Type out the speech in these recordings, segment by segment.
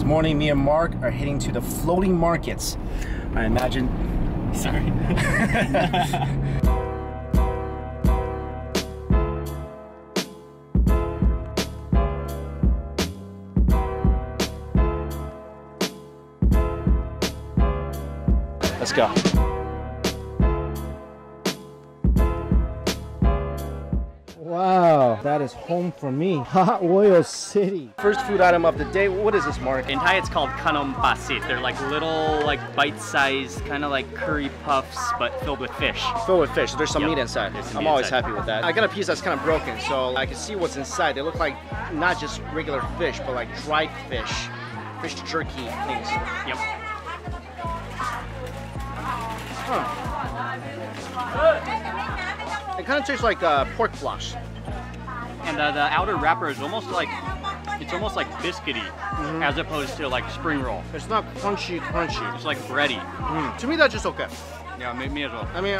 This morning, me and Mark are heading to the floating markets. I imagine. Sorry. Let's go. Wow, that is home for me. Hot Oil City. First food item of the day. What is this, Mark? In Thai, it's called kanom basit. They're like little, like bite-sized, kind of like curry puffs, but filled with fish. Filled with fish. There's some meat inside. I'm always happy with that. I got a piece that's kind of broken, so I can see what's inside. They look like not just regular fish, but like dried fish, fish jerky things. Yep. Huh. It kind of tastes like pork floss. And the outer wrapper is almost like, it's almost like biscuity, as opposed to like spring roll. It's not crunchy. It's like bready. To me, that's just okay. Yeah, me as well. I mean,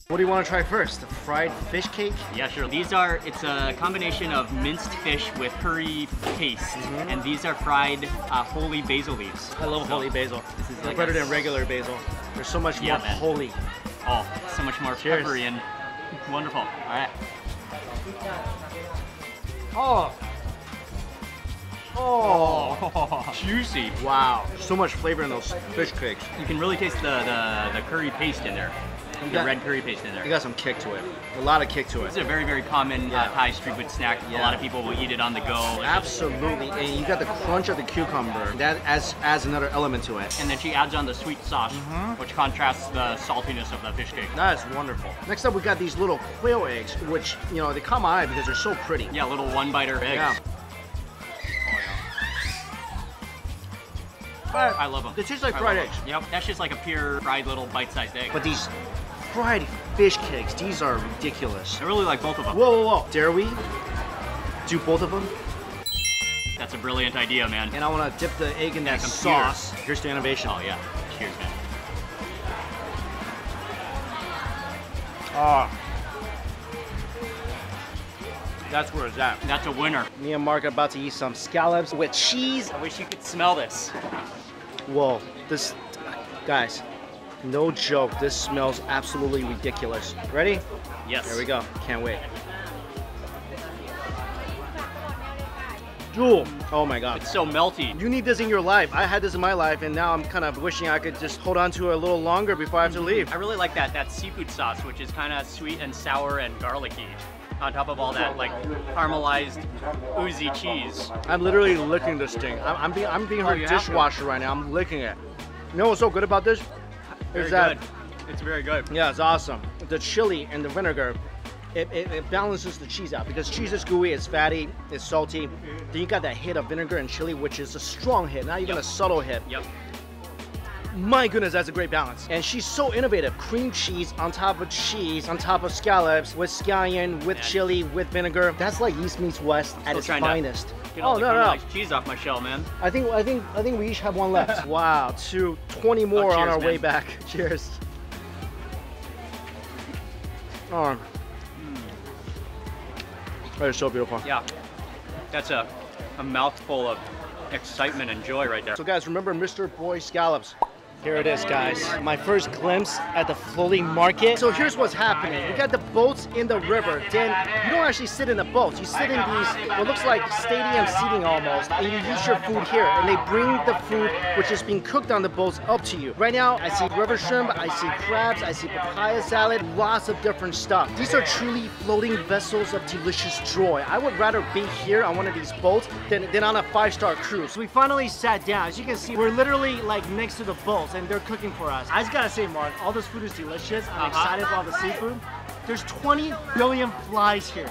what do you want to try first? The fried fish cake? Yeah, sure. It's a combination of minced fish with curry paste, and these are fried holy basil leaves. I love holy basil. This is like better than regular basil. There's so much more holy. Oh, so much more peppery and wonderful. All right. Oh, juicy. Wow, so much flavor in those fish cakes. You can really taste the curry paste in there. The red curry paste in there. You got some kick to it. A lot of kick to it. It's a very, very common Thai street food snack. A lot of people will eat it on the go. Absolutely. And you got the crunch of the cucumber. That adds another element to it. And then she adds on the sweet sauce, which contrasts the saltiness of the fish cake. That is wonderful. Next up, we got these little quail eggs, which, you know, they caught my eye because they're so pretty. Yeah, little one-biter eggs. Yeah. I love them. They taste like fried eggs. Yep, that's just like a pure fried little bite-sized egg. But these fried fish cakes, these are ridiculous. I really like both of them. Whoa. Dare we do both of them? That's a brilliant idea, man. And I want to dip the egg in that sauce. Here's the innovation. Oh, yeah. Cheers, man. That's where it's at. That's a winner. Me and Mark are about to eat some scallops with cheese. I wish you could smell this. Whoa, this, guys, no joke, this smells absolutely ridiculous. Ready? Yes. There we go, can't wait. Jewel, oh my God. It's so melty. You need this in your life. I had this in my life, and now I'm kind of wishing I could just hold on to it a little longer before I have to leave. I really like that seafood sauce, which is kind of sweet and sour and garlicky, on top of all that like caramelized oozy cheese. I'm literally licking this thing. I'm being her dishwasher right now. I'm licking it. You know what's so good about this? Very good. It's very good. Yeah, it's awesome. The chili and the vinegar, it balances the cheese out because cheese is gooey, it's fatty, it's salty. Then you got that hit of vinegar and chili, which is a strong hit, not even a subtle hit. Yep. My goodness, that's a great balance. And she's so innovative. Cream cheese on top of cheese, on top of scallops, with scallion, with chili, with vinegar. That's like East meets West at its finest. Get all the caramelized cheese off my shell, man. I think we each have one left. Wow, 20 more on our way back. Cheers. Oh. That is so beautiful. Yeah, that's a mouthful of excitement and joy right there. So guys, remember Mr. Boy Scallops. Here it is, guys. My first glimpse at the floating market. So here's what's happening. We got the boats in the river. Then you don't actually sit in the boats. You sit in these, what looks like stadium seating almost, and you use your food here. And they bring the food, which is being cooked on the boats, up to you. Right now, I see river shrimp, I see crabs, I see papaya salad, lots of different stuff. These are truly floating vessels of delicious joy. I would rather be here on one of these boats than on a 5-star cruise. So we finally sat down. As you can see, we're literally like next to the boats, and they're cooking for us. I just gotta say, Mark, all this food is delicious. I'm excited for all the seafood. There's 20 billion flies here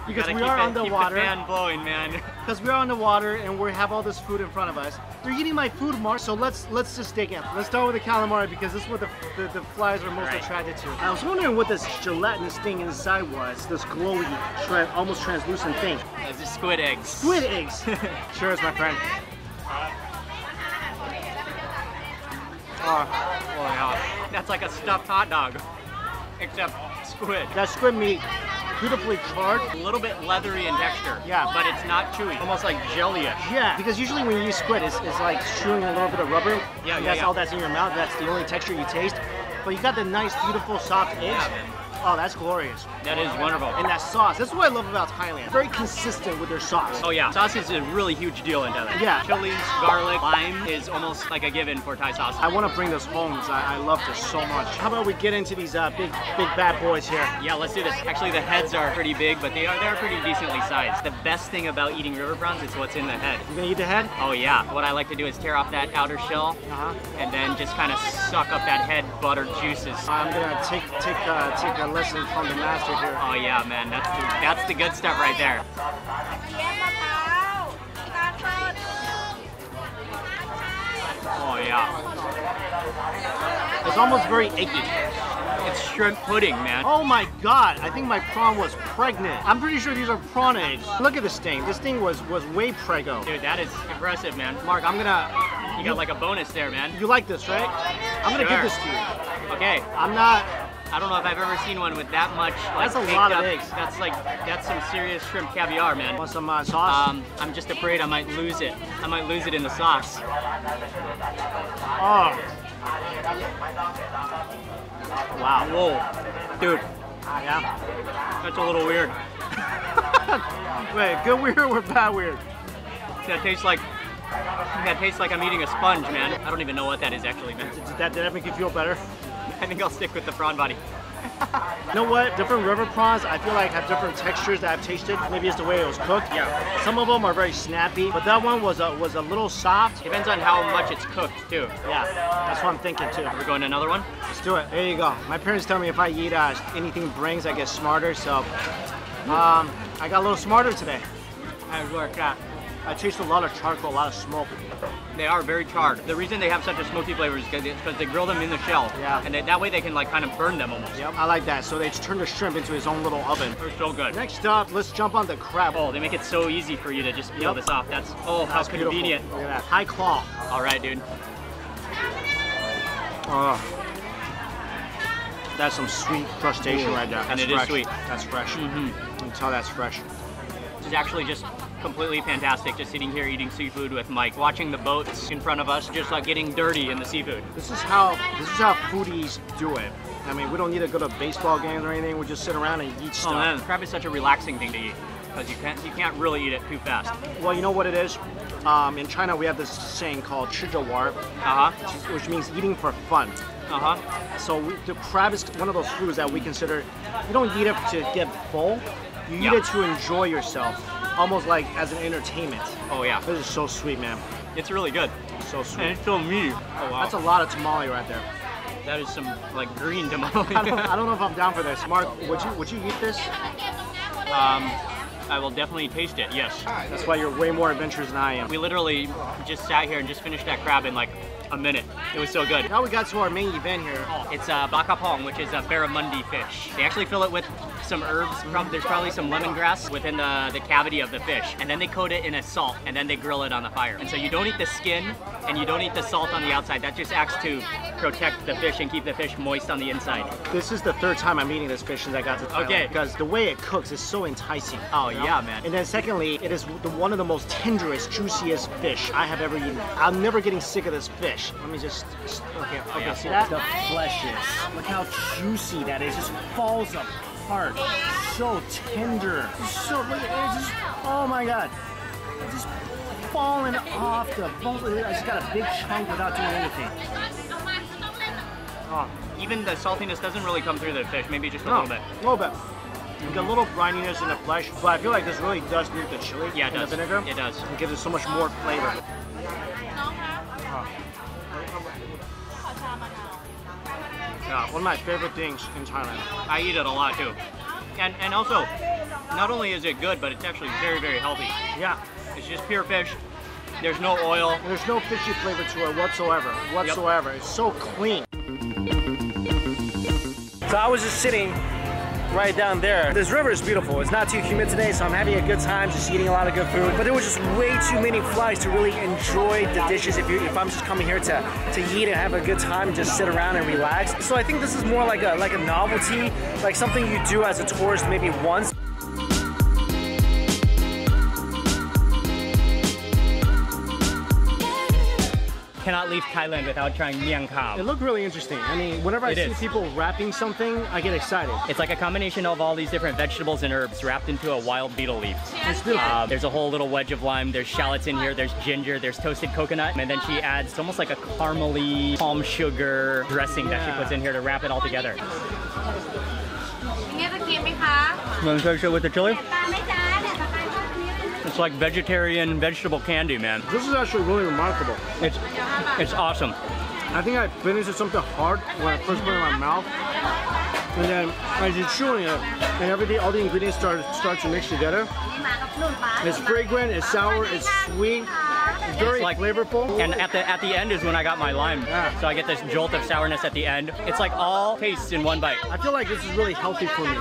because we are on the water. Keep the fan blowing, man. Because we're on the water and we have all this food in front of us. They're eating my food, Mark. So let's just dig in. Let's start with the calamari because this is what the flies are most attracted to. I was wondering what this gelatinous thing inside was. This glowy, almost translucent thing. Those are squid eggs. Squid eggs. Cheers, my friend. Oh yeah. That's like a stuffed hot dog, except squid. That squid meat beautifully charred. A little bit leathery in texture. Yeah. But it's not chewy. Almost like jelly-ish. Yeah, because usually when you use squid, it's like chewing a little bit of rubber. Yeah, that's all that's in your mouth. That's the only texture you taste. But you got the nice, beautiful, soft eggs. Yeah, man. Oh, that's glorious. That is wonderful. And that sauce, that's what I love about Thailand. Very consistent with their sauce. Oh yeah, sauce is a really huge deal in Thailand. Yeah. Chilies, garlic, lime is almost like a given for Thai sauce. I want to bring this home because I love this so much. How about we get into these big bad boys here? Yeah, let's do this. Actually, the heads are pretty big, but they're pretty decently sized. The best thing about eating river prawns is what's in the head. You gonna eat the head? Oh yeah. What I like to do is tear off that outer shell, and then just kind of suck up that head butter juices. I'm gonna take a lesson from the master here. Oh yeah, man, that's the good stuff right there. Oh yeah. It's almost very achy. It's shrimp pudding, man. Oh my god, I think my prawn was pregnant. I'm pretty sure these are prawn eggs. Look at this thing. This thing was way prego. Dude, that is impressive, man. Mark, I'm gonna... You got like a bonus there, man. You like this, right? I'm gonna give this to you. Okay. I don't know if I've ever seen one with that much. Like, that's a lot of eggs. That's some serious shrimp caviar, man. Want some sauce? I'm just afraid I might lose it. I might lose it in the sauce. Oh. Wow. Whoa. Dude. Yeah. That's a little weird. Wait, good weird or bad weird? That tastes like I'm eating a sponge, man. I don't even know what that is actually, man. Did that make you feel better? I think I'll stick with the prawn body. You know what? Different river prawns, I feel like have different textures that I've tasted. Maybe it's the way it was cooked. Yeah. Some of them are very snappy, but that one was a little soft. Depends on how much it's cooked too. Yeah, that's what I'm thinking too. We're going to another one? Let's do it. There you go. My parents tell me if I eat anything brings, I get smarter. So I got a little smarter today. I taste a lot of charcoal, a lot of smoke. They are very charred. The reason they have such a smoky flavor is because they grill them in the shell. Yeah. And that way they can like kind of burn them almost. Yep, I like that. So they turn the shrimp into his own little oven. They're so good. Next up, let's jump on the crab. Oh, they make it so easy for you to just peel this off. That's how convenient. Look at that. High claw. All right, dude. Oh. That's some sweet crustacean right there. And it is sweet. That's fresh. You can tell that's fresh. This is actually just completely fantastic, just sitting here eating seafood with Mike, watching the boats in front of us, just like getting dirty in the seafood. This is how foodies do it. I mean, we don't need to go to baseball games or anything. We just sit around and eat stuff. Oh man, crab is such a relaxing thing to eat because you can't really eat it too fast. Well, you know what it is? In China, we have this saying called 吃着玩, which means eating for fun. So the crab is one of those foods that we consider, you don't eat it to get full, you eat it to enjoy yourself, almost like as an entertainment. Oh yeah. This is so sweet, man. It's really good. So sweet. And it's so meaty. Oh wow. That's a lot of tamale right there. That is some like green tamale. I don't know if I'm down for this. Mark, would you eat this? I will definitely taste it, yes. That's why you're way more adventurous than I am. We literally just sat here and just finished that crab in like a minute. It was so good. Now we got to our main event here. It's bakapong, which is a barramundi fish. They actually fill it with some herbs. There's probably some lemongrass within the cavity of the fish. And then they coat it in a salt, and then they grill it on the fire. And so you don't eat the skin, and you don't eat the salt on the outside. That just acts to protect the fish and keep the fish moist on the inside. This is the third time I'm eating this fish since I got to Thailand. Okay. Because the way it cooks is so enticing. Oh, you know? yeah, man. And then secondly, it is one of the most tenderest, juiciest fish I have ever eaten. I'm never getting sick of this fish. Let me just, okay, yeah. See that? The flesh is. Look how juicy that is. It just falls apart. So tender. So, look, it's just, oh my God. It's just falling off the bone. I just got a big chunk without doing anything. Oh. Even the saltiness doesn't really come through the fish, maybe just a little bit. A little bit. You get a little brininess in the flesh, but I feel like this really does need the chili and the vinegar. It does. It gives it so much more flavor. Yeah, one of my favorite things in Thailand. I eat it a lot too. And also, not only is it good, but it's actually very, very healthy. Yeah. It's just pure fish. There's no oil. There's no fishy flavor to it whatsoever. Yep. It's so clean. So I was just sitting right down there. This river is beautiful. It's not too humid today, so I'm having a good time, just eating a lot of good food. But there was just way too many flies to really enjoy the dishes if I'm just coming here to eat and have a good time and just sit around and relax. So I think this is more like a novelty, like something you do as a tourist maybe once. cannot leave Thailand without trying miang It kham. looked really interesting. I mean, whenever I see people wrapping something, I get excited. It's like a combination of all these different vegetables and herbs wrapped into a wild beetle leaf. It's beautiful. There's a whole little wedge of lime, there's shallots in here, there's ginger, there's toasted coconut, and then she adds, it's almost like a caramely palm sugar dressing that she puts in here to wrap it all together. Want to taste it with the chili? It's like vegetarian vegetable candy, man. This is actually really remarkable. It's awesome. I think I finished something hard when I first put it in my mouth. And then as you're chewing it, and everything, all the ingredients start to mix together. It's fragrant, it's sour, it's sweet, it's very flavorful. And at the end is when I got my lime. So I get this jolt of sourness at the end. It's like all tastes in one bite. I feel like this is really healthy for me.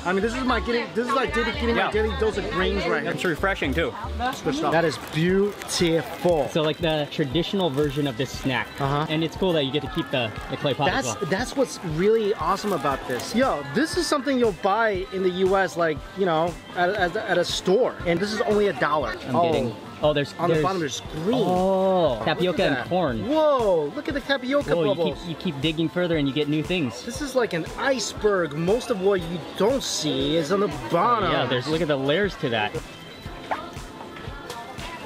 I mean, this is like getting my daily dose of greens right here. It's refreshing too. That's good stuff. That is beautiful. So like the traditional version of this snack. And it's cool that you get to keep the clay pot as well. That's what's really awesome about this. Yo, this is something you'll buy in the US, like, you know, at a store. And this is only $1. I'm getting... Oh, there's the bottom there's green. Oh, tapioca and corn. Whoa, look at the tapioca bubbles. You keep digging further and you get new things. This is like an iceberg. Most of what you don't see is on the bottom. Yeah, look at the layers to that.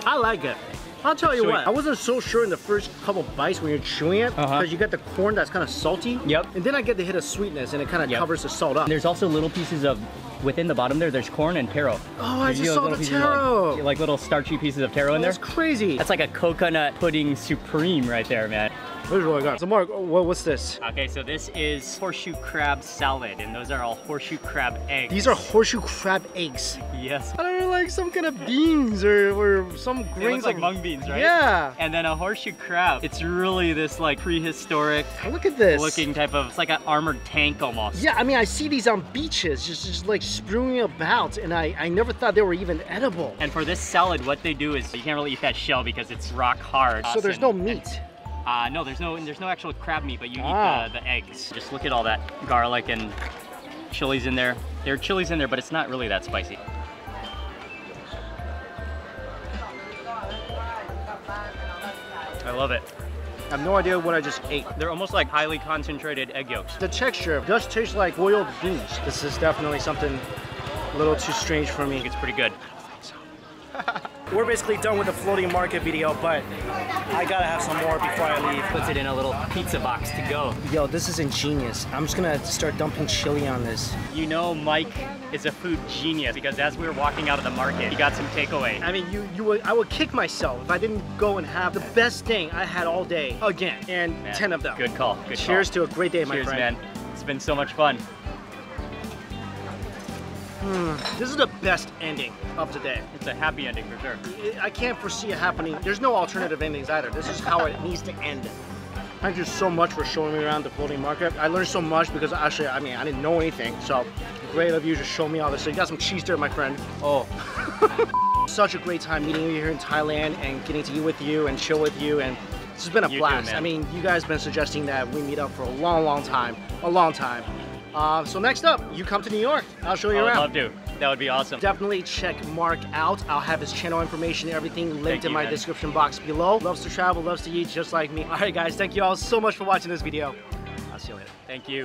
I like it. I'll tell you what, I wasn't so sure in the first couple bites when you're chewing it, because you get the corn that's kind of salty. Yep. And then I get the hit of sweetness and it kind of covers the salt up. There's also little pieces of, within the bottom there's corn and taro. Oh, I just saw the taro. Like little starchy pieces of taro in there. That's crazy. That's like a coconut pudding supreme right there, man. This is really good. So Mark, what's this? Okay, so this is horseshoe crab salad, and those are all horseshoe crab eggs. These are horseshoe crab eggs. Yes. I don't know, like some kind of beans or some grains. They look like mung beans, right? Yeah. And then a horseshoe crab. It's really this like prehistoric look at this looking type of, it's like an armored tank almost. Yeah, I mean, I see these on beaches, just like spewing about, and I never thought they were even edible. And for this salad, what they do is you can't really eat that shell because it's rock hard. So there's no meat. No, there's no actual crab meat, but you eat the eggs. Just look at all that garlic and chilies in there. There are chilies in there, but it's not really that spicy. I love it. I have no idea what I just ate. They're almost like highly concentrated egg yolks. The texture does taste like boiled beans. This is definitely something a little too strange for me. I think it's pretty good. We're basically done with the floating market video, but I gotta have some more before I leave. Puts it in a little pizza box to go. Yo, this is ingenious. I'm just gonna start dumping chili on this. You know Mike is a food genius because as we were walking out of the market, he got some takeaway. I mean, I would kick myself if I didn't go and have the best thing I had all day again, and 10 of them. Good call. Good call. Cheers to a great day, my friend. Cheers, man. It's been so much fun. This is the best ending of the day. It's a happy ending for sure. I can't foresee it happening. There's no alternative endings either. This is how it needs to end. Thank you so much for showing me around the floating market. I learned so much because actually, I mean, I didn't know anything. So great of you to show me all this. So you got some cheese there, my friend. Oh. Such a great time meeting you here in Thailand and getting to eat with you and chill with you. And this has been a blast. Too, I mean, you guys have been suggesting that we meet up for a long time. So next up, you come to New York. I'll show you around. I'd love to. That would be awesome. Definitely check Mark out. I'll have his channel information, everything linked in my description box below. Loves to travel, loves to eat just like me. All right, guys, thank you all so much for watching this video. I'll see you later. Thank you.